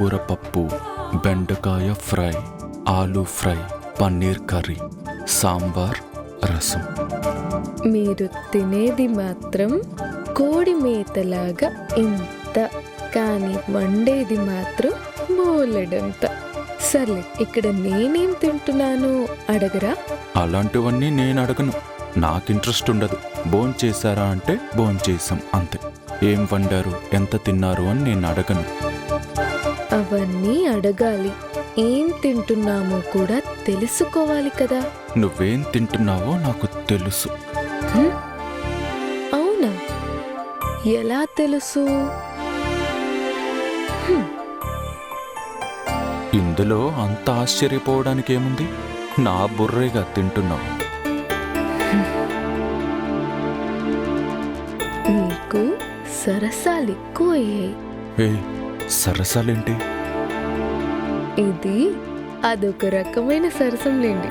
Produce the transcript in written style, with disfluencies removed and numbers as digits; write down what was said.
పాలకూర పప్పు, బెండకాయ fry, aloo fry, paneer curry, sambar, రసం. మీరు తినేది మాత్రం కోడి మేతలాగా ఇంత, కానీ వండేది మాత్రం బోలెడంత. సర్లే, ఇక్కడ నేనేం తింటున్నానో అడగరా? అలాంటివన్నీ నేను అడగను. నాకు ఇంట్రెస్ట్ ఉండదు. భోంచేశారా అంటే భోంచేసాం అంతే. ఏం వండారు, ఎంత తిన్నారు అని నేను అడగను. అవన్నీ అడగాలి. ఏం తింటున్నామో కూడా తెలుసుకోవాలి కదా. నువ్వేం తింటున్నావో నాకు తెలుసు. అవునా? ఎలా తెలుసు? ఇందులో అంత ఆశ్చర్యపోవడానికి ఏముంది? నా బుర్రేగా తింటున్నావు. నీకు సరసాలు ఎక్కువయ్యాయి. ఏ సరసాలేంటి? ఇది అదొక రకమైన సరసంలేండి.